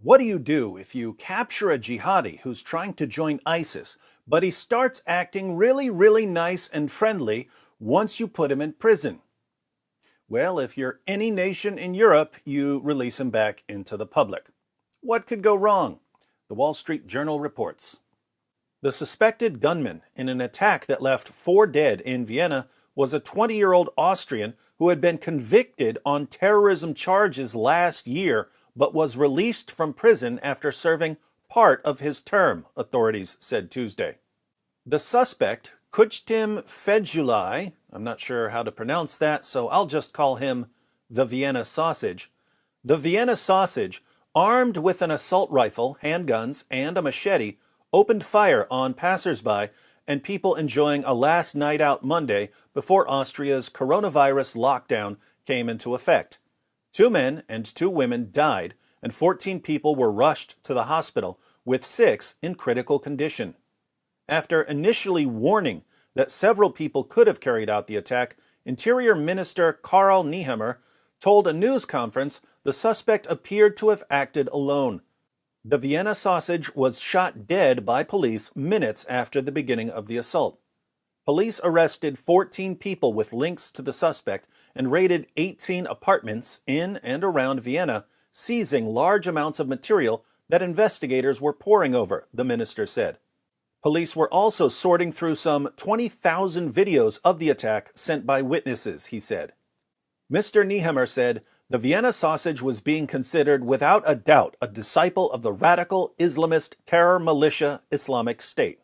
What do you do if you capture a jihadi who's trying to join ISIS, but he starts acting really nice and friendly once you put him in prison? Well, if you're any nation in Europe, you release him back into the public. What could go wrong? The Wall Street Journal reports. The suspected gunman in an attack that left 4 dead in Vienna was a 20-year-old Austrian who had been convicted on terrorism charges last year but was released from prison after serving part of his term, authorities said Tuesday. The suspect, Kuchtim Fedzulai, I'm not sure how to pronounce that, so I'll just call him the Vienna Sausage. The Vienna Sausage, armed with an assault rifle, handguns, and a machete, opened fire on passersby and people enjoying a last night out Monday before Austria's coronavirus lockdown came into effect. 2 men and 2 women died, and 14 people were rushed to the hospital, with 6 in critical condition. After initially warning that several people could have carried out the attack, Interior Minister Karl Nehammer told a news conference the suspect appeared to have acted alone. The Vienna Sausage was shot dead by police minutes after the beginning of the assault. Police arrested 14 people with links to the suspect and raided 18 apartments in and around Vienna, seizing large amounts of material that investigators were poring over, the minister said. Police were also sorting through some 20,000 videos of the attack sent by witnesses, he said. Mr. Nehammer said the Vienna Sausage was being considered without a doubt a disciple of the radical Islamist terror militia Islamic State.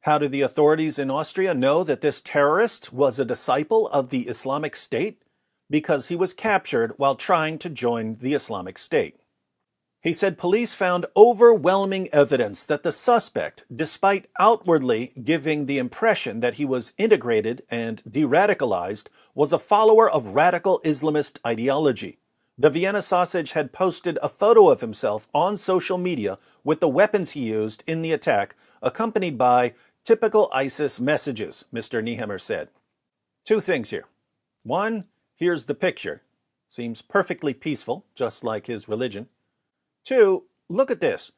How do the authorities in Austria know that this terrorist was a disciple of the Islamic State? Because he was captured while trying to join the Islamic State. He said police found overwhelming evidence that the suspect, despite outwardly giving the impression that he was integrated and de-radicalized, was a follower of radical Islamist ideology. The Vienna Sausage had posted a photo of himself on social media with the weapons he used in the attack, accompanied by typical ISIS messages, Mr. Nehammer said. 2 things here. 1, here's the picture. Seems perfectly peaceful, just like his religion. 2, look at this.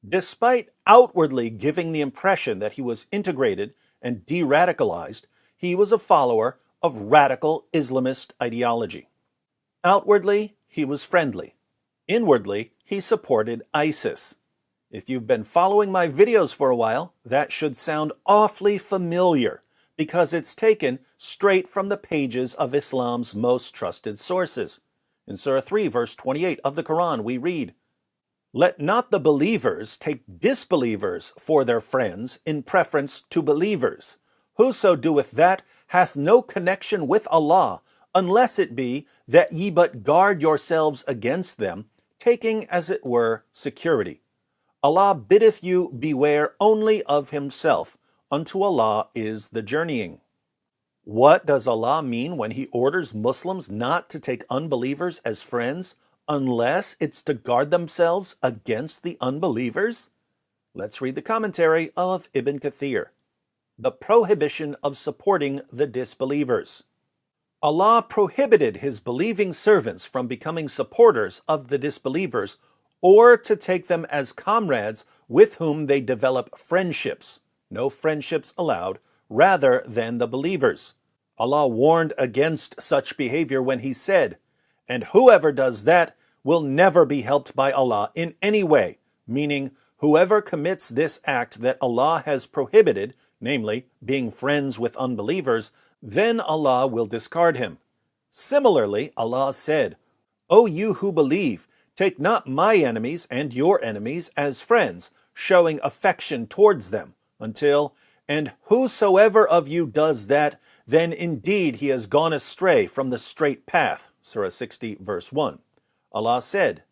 Despite outwardly giving the impression that he was integrated and de-radicalized, he was a follower of radical Islamist ideology. Outwardly, he was friendly. Inwardly, he supported ISIS. If you've been following my videos for a while, that should sound awfully familiar, because it's taken straight from the pages of Islam's most trusted sources. In Surah 3, verse 28 of the Quran, we read, "Let not the believers take disbelievers for their friends in preference to believers. Whoso doeth that hath no connection with Allah, unless it be that ye but guard yourselves against them, taking as it were security. Allah biddeth you beware only of himself. Unto Allah is the journeying." What does Allah mean when he orders Muslims not to take unbelievers as friends, unless it's to guard themselves against the unbelievers? Let's read the commentary of Ibn Kathir. The prohibition of supporting the disbelievers. Allah prohibited his believing servants from becoming supporters of the disbelievers or to take them as comrades with whom they develop friendships, no friendships allowed, rather than the believers. Allah warned against such behavior when he said, "And whoever does that will never be helped by Allah in any way," meaning whoever commits this act that Allah has prohibited, namely being friends with unbelievers, then Allah will discard him. Similarly, Allah said, "O you who believe, take not my enemies and your enemies as friends, showing affection towards them, until, and whosoever of you does that, then indeed he has gone astray from the straight path." Surah 60, verse 1. Allah said,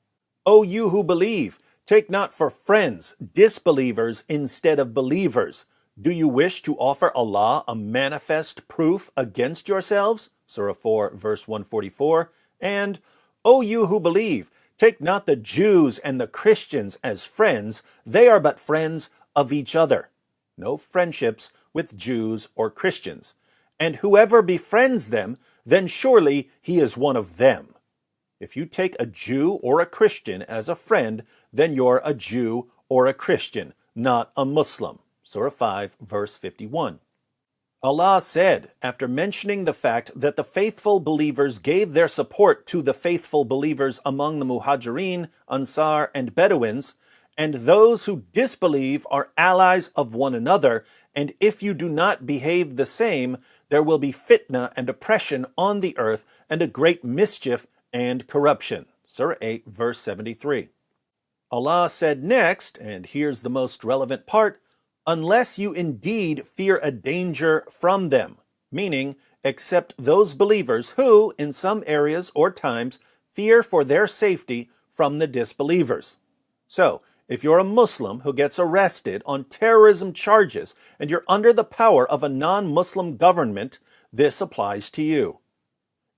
"O you who believe, take not for friends disbelievers instead of believers. Do you wish to offer Allah a manifest proof against yourselves?" Surah 4, verse 144. And, "O you who believe, take not the Jews and the Christians as friends. They are but friends of each other." No friendships with Jews or Christians. "And whoever befriends them, then surely he is one of them." If you take a Jew or a Christian as a friend, then you're a Jew or a Christian, not a Muslim. Surah 5, verse 51. Allah said, after mentioning the fact that the faithful believers gave their support to the faithful believers among the Muhajirin, Ansar, and Bedouins, and those who disbelieve are allies of one another, and if you do not behave the same, there will be fitna and oppression on the earth, and a great mischief and corruption. Surah 8, verse 73. Allah said next, and here's the most relevant part, unless you indeed fear a danger from them, meaning except those believers who, in some areas or times, fear for their safety from the disbelievers. So, if you're a Muslim who gets arrested on terrorism charges and you're under the power of a non-Muslim government, this applies to you.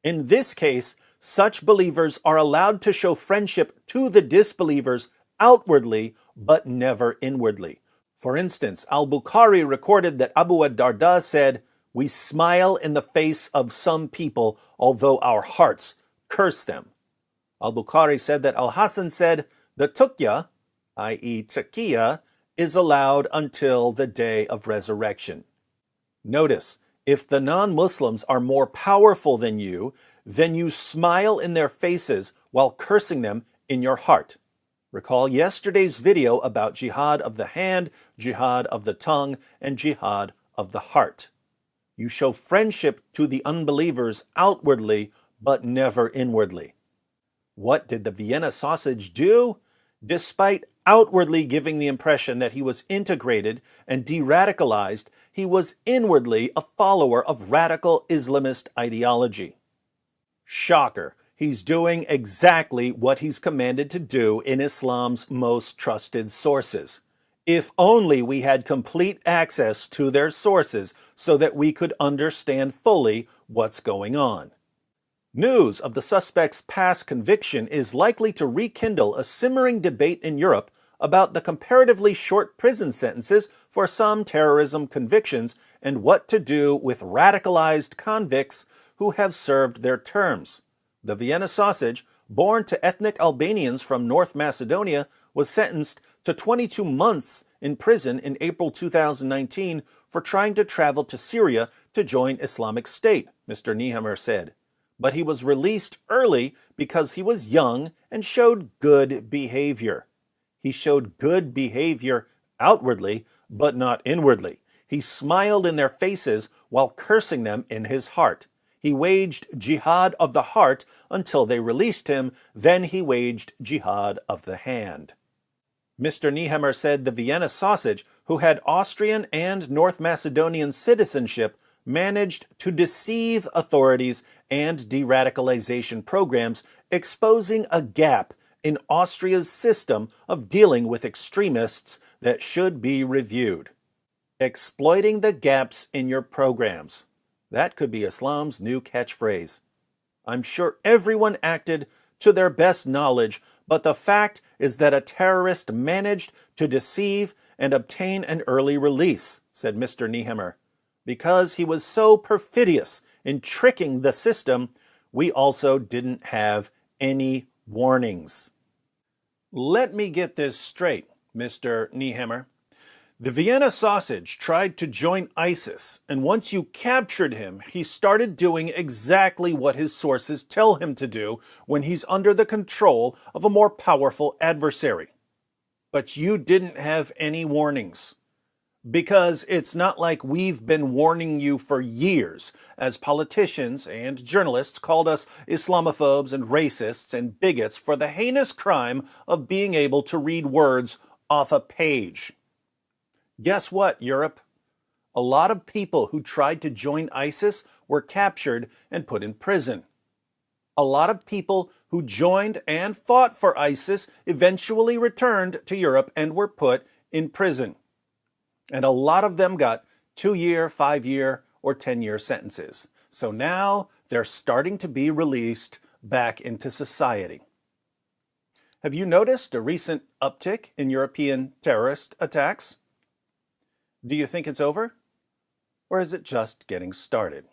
In this case, such believers are allowed to show friendship to the disbelievers outwardly, but never inwardly. For instance, Al-Bukhari recorded that Abu ad-Darda said, "We smile in the face of some people, although our hearts curse them." Al-Bukhari said that Al-Hasan said, "The tuqya, i.e. taqiyya, is allowed until the day of resurrection." Notice, if the non-Muslims are more powerful than you, then you smile in their faces while cursing them in your heart. Recall yesterday's video about jihad of the hand, jihad of the tongue, and jihad of the heart. You show friendship to the unbelievers outwardly, but never inwardly. What did the Vienna sausage do? Despite outwardly giving the impression that he was integrated and de-radicalized, he was inwardly a follower of radical Islamist ideology. Shocker. He's doing exactly what he's commanded to do in Islam's most trusted sources. If only we had complete access to their sources so that we could understand fully what's going on. News of the suspect's past conviction is likely to rekindle a simmering debate in Europe about the comparatively short prison sentences for some terrorism convictions and what to do with radicalized convicts who have served their terms. The Vienna sausage, born to ethnic Albanians from North Macedonia, was sentenced to 22 months in prison in April 2019 for trying to travel to Syria to join Islamic State, Mr. Niehammer said. But he was released early because he was young and showed good behavior. He showed good behavior outwardly, but not inwardly. He smiled in their faces while cursing them in his heart. He waged jihad of the heart until they released him, then he waged jihad of the hand. Mr. Niehammer said the Vienna sausage, who had Austrian and North Macedonian citizenship, managed to deceive authorities and de-radicalization programs, exposing a gap in Austria's system of dealing with extremists that should be reviewed. Exploiting the gaps in your programs. That could be Islam's new catchphrase. I'm sure everyone acted to their best knowledge, but the fact is that a terrorist managed to deceive and obtain an early release, said Mr. Niehammer. Because he was so perfidious in tricking the system, we also didn't have any warnings. Let me get this straight, Mr. Niehammer. The Vienna sausage tried to join ISIS, and once you captured him, he started doing exactly what his sources tell him to do when he's under the control of a more powerful adversary. But you didn't have any warnings. Because it's not like we've been warning you for years, as politicians and journalists called us Islamophobes and racists and bigots for the heinous crime of being able to read words off a page. Guess what, Europe? A lot of people who tried to join ISIS were captured and put in prison. A lot of people who joined and fought for ISIS eventually returned to Europe and were put in prison. And a lot of them got 2-year, 5-year, or 10-year sentences. So now they're starting to be released back into society. Have you noticed a recent uptick in European terrorist attacks? Do you think it's over? Or is it just getting started?